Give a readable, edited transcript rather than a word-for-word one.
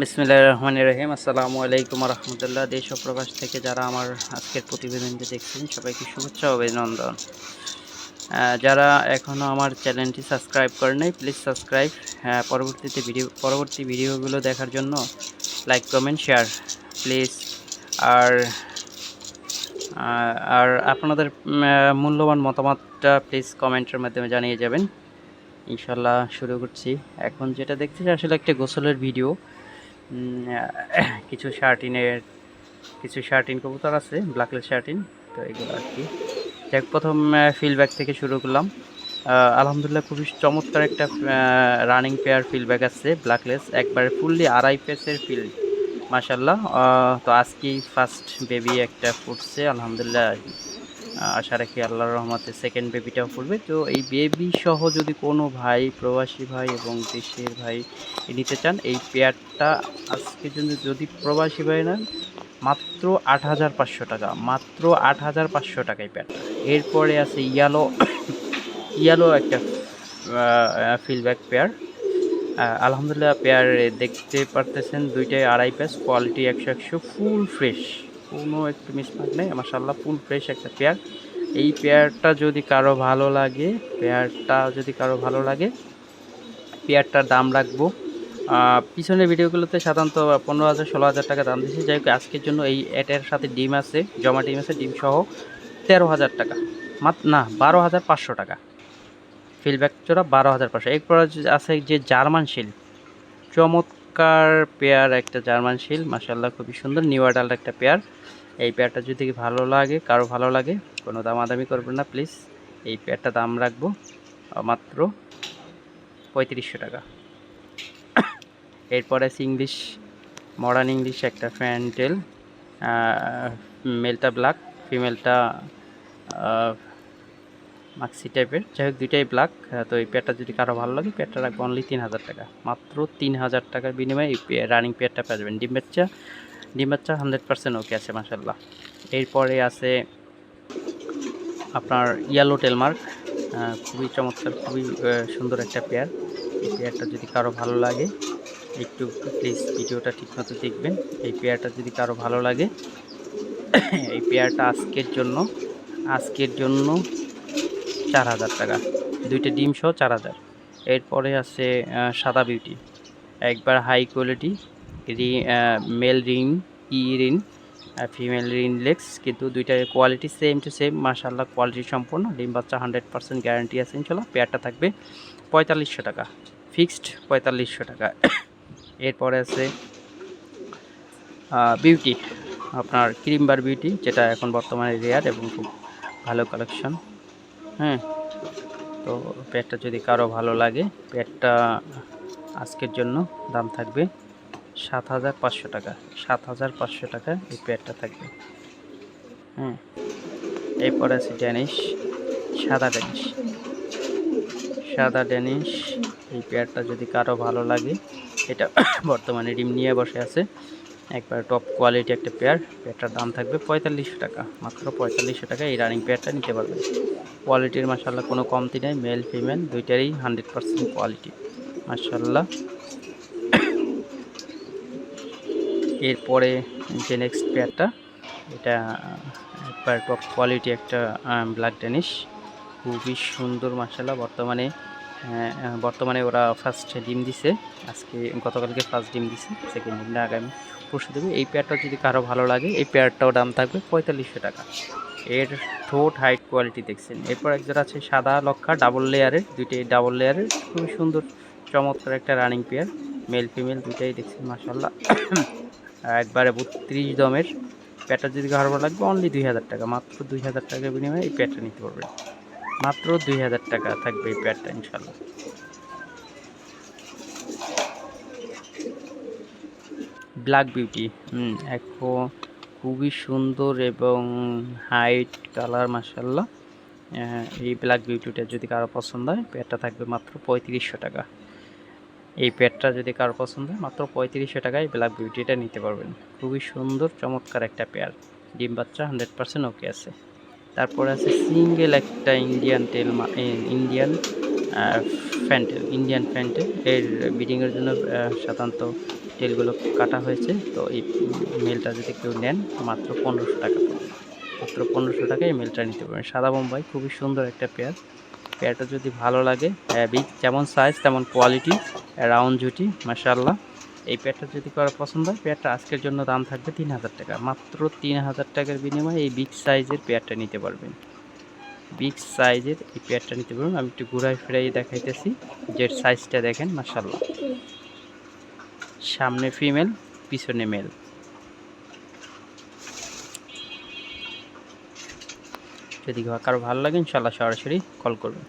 বিসমিল্লাহির রহমানির রহিম। আসসালামু আলাইকুম রহমতুল্লাহ। দেশ ও প্রবাস থেকে যারা আমার আজকের প্রতিবেদনটি দেখছেন সবাইকে শুভেচ্ছা ও অভিনন্দন। যারা এখনও আমার চ্যানেলটি সাবস্ক্রাইব করে নাই প্লিজ সাবস্ক্রাইব। পরবর্তী ভিডিওগুলো দেখার জন্য লাইক কমেন্ট শেয়ার প্লিজ। আর আর আপনাদের মূল্যবান মতামতটা প্লিজ কমেন্টের মাধ্যমে জানিয়ে যাবেন। ইনশাল্লাহ শুরু করছি। এখন যেটা দেখতেছি আসলে একটা গোসলের ভিডিও। কিছু শার্টিন কবুতর আছে, ব্ল্যাকলেস শার্টিন। তো এগুলো আর কি। যাক, প্রথম ফিল্ডব্যাক থেকে শুরু করলাম। আলহামদুলিল্লাহ খুবই চমৎকার একটা রানিং পেয়ার ফিল্ডব্যাক আছে ব্ল্যাকলেস, একবারে ফুললি আড়াই পেসের ফিল্ড মাশাল্লাহ। তো আজকেই ফার্স্ট বেবি একটা ফুটছে আলহামদুলিল্লাহ। আশা রাখি আল্লাহর রহমতে সেকেন্ড বেবিটাও ফুটবে। তো এই বেবি সহ যদি কোনো ভাই, প্রবাসী ভাই এবং দেশের ভাই নিতে চান এই পেয়ারটা আজকের জন্য, যদি প্রবাসী ভাই নেন মাত্র ৮,৫০০ টাকা, মাত্র ৮,৫০০ টাকায় পেয়ারটা। এরপরে আছে ইয়ালো একটা ফিল্ডব্যাক পেয়ার। আলহামদুলিল্লাহ পেয়ার দেখতে পারতেছেন দুইটাই আড়াই পেস, কোয়ালিটি ১০০ ফুল ফ্রেশ, কোনো একটু মিসমার্ক নেই মাশাআল্লাহ, ফুল ফ্রেশ একটা পেয়ার। এই পেয়ারটা যদি কারো ভালো লাগে, পেয়ারটার দাম রাখবো পিছনের ভিডিওগুলোতে সাধারণত ১৫,০০০ ১৬,০০০ টাকা দাম দিয়েছি। যাই হোক আজকের জন্য এই এটার সাথে ডিম আছে, জমা ডিম আছে, ডিম সহ ১৩,০০০ টাকা, না ১২,৫০০ টাকা। ফিল্ডব্যাক জোড়া ১২,৫০০। এরপর আছে যে জার্মান শিল, চমৎকার পেয়ার একটা জার্মান শিল মাশাআল্লাহ, খুবই সুন্দর নিউ অ্যাডাল্ট একটা পেয়ার। এই পেয়ারটা যদি কারো ভালো লাগে কোনো দামাদামি করবেন না প্লিজ। এই পেয়ারটা দাম রাখবো মাত্র ৩৫০০ টাকা। এরপরে আছে মডার্ন ইংলিশ একটা ফ্যান্টেল, মেলটা ব্ল্যাক, ফিমেলটা মাক্সি টাইপের। যাই হোক দুইটাই ব্ল্যাক। তো এই পেয়ারটা যদি কারো ভালো লাগে পেয়ারটা রাখবো অনলি ৩,০০০ টাকা, মাত্র ৩,০০০ টাকার বিনিময়ে এই রানিং পেয়ারটা পেয়ে যাবেন। ডিম বাচ্চা 100% ওকে আছে মাশাআল্লাহ। এরপরে আছে আপনার ইয়েলো টেলমার্ক, খুবই চমৎকার, খুবই সুন্দর একটা পেয়ার। এই পেয়ারটা যদি কারো ভালো লাগে একটু প্লিজ ভিডিওটা ঠিকমতো দেখবেন। এই পেয়ারটা যদি কারো ভালো লাগে এই পেয়ারটা আজকের জন্য ৪,০০০ টাকা, দুইটা ডিম সহ ৪,০০০। এরপরে আছে সাদা বিউটি, একবার high quality, male ring female রিনলেক্স, কিন্তু দুইটার কোয়ালিটি সেম টু সেম মাশাআল্লাহ, কোয়ালিটি সম্পূর্ণ। ডিম বাচ্চা 100% গ্যারান্টি আছে ইনশাল্লাহ। পেয়ারটা থাকবে ৪৫০০ টাকা, ফিক্সড ৪৫০০ টাকা। এরপরে আছে বিউটি, আপনার ক্রিমবার বিউটি, যেটা এখন বর্তমানে রেয়ার এবং খুব ভালো কালেকশন। হ্যাঁ, তো পেয়ারটা যদি কারো ভালো লাগে পেয়ারটা আজকের জন্য দাম থাকবে ৭,৫০০ টাকা, ৭,৫০০ টাকা এই পেয়ারটা থাকবে। হ্যাঁ, এরপর আছে সাদা ড্যানিশ। এই পেয়ারটা যদি কারো ভালো লাগে, এটা বর্তমানে ডিম নিয়ে বসে আছে, একবার টপ কোয়ালিটি একটা পেয়ারটার দাম থাকবে ৪৫০০ টাকা, মাত্র ৪৫০০ টাকা এই রানিং পেয়ারটা নিতে পারবেন। কোয়ালিটির মাশাআল্লাহ কোনো কমতি নেই, মেল ফিমেল দুইটারই 100% কোয়ালিটি মাশাআল্লাহ। এরপরে যে নেক্সট পেয়ারটা, এটা একবার টপ কোয়ালিটি একটা ব্ল্যাক ড্যানিশ, খুবই সুন্দর মাশাআল্লাহ। বর্তমানে ওরা ফার্স্ট ডিম দিছে, গতকালকে ফার্স্ট ডিম দিছে, সেকেন্ড ডিমটা আগামী পরশু দেবে। এই পেয়ারটা যদি কারো ভালো লাগে এই পেয়ারটাও দাম থাকবে ৪৫০০ টাকা। এর ঠোঁট হাইট কোয়ালিটি দেখছেন। এরপর একজোড়া আছে সাদা লক্ষা, দুইটাই ডাবল লেয়ারের, খুবই সুন্দর চমৎকার একটা রানিং পেয়ার, মেল ফিমেল দুইটাই দেখছেন মাশাআল্লাহ। একবারে ৩২ দমের। পেয়ারটা যদি কারো ভালো লাগবে অনলি ২,০০০ টাকা, মাত্র ২,০০০ টাকার বিনিময়ে এই পেয়ারটা নিতে পারবেন, মাত্র ২,০০০ টাকা থাকবে এই পেয়ারটা ইনশাল্লাহ। ব্ল্যাক বিউটি, এখন খুবই সুন্দর এবং হাইট কালার মাশাআল্লাহ। এই ব্ল্যাক বিউটিটা যদি কারো পছন্দ হয় পেয়ারটা থাকবে মাত্র ৩৫০০ টাকা। এই পেয়ারটা যদি কারো পছন্দ হয় মাত্র ৩৫০০ টাকায় ব্ল্যাক বিউটিটা নিতে পারবেন। খুবই সুন্দর চমৎকার একটা পেয়ার, ডিম বাচ্চা 100% ওকে আছে। তারপরে আছে সিঙ্গেল একটা ইন্ডিয়ান ফ্যান্টেল। এর ব্রিডিংয়ের জন্য সাধারণত টেলগুলো কাটা হয়েছে। তো এই মেলটা যদি কেউ নেন মাত্র 1500 টাকা পড়বে। মাত্র 1500 টাকায় এই মেলটা নিতে পারবেন। সাদা বোম্বাই খুবই সুন্দর একটা পেয়ার। পেয়ারটা যদি ভালো লাগে, বিগ যেমন সাইজ তেমন কোয়ালিটি, রাউন্ড জুটি, মাশাআল্লাহ। এই পেয়ারটা যদি কারো পছন্দ হয়, পেয়ারটা আজকের জন্য দাম থাকবে 3000 টাকা। মাত্র 3000 টাকার বিনিময়ে এই বিগ সাইজের পেয়ারটা নিতে পারবেন। বিগ সাইজের এই পেয়ারটা নিতে পারবেন। আমি একটু ঘুরাই ফিরাই দেখাইতেছি, যে সাইজটা দেখেন মাশাআল্লাহ। সামনে ফিমেল, পিছনে মেল। যদি কারো ভালো লাগে ইনশাআল্লাহ সরাসরি কল করবেন।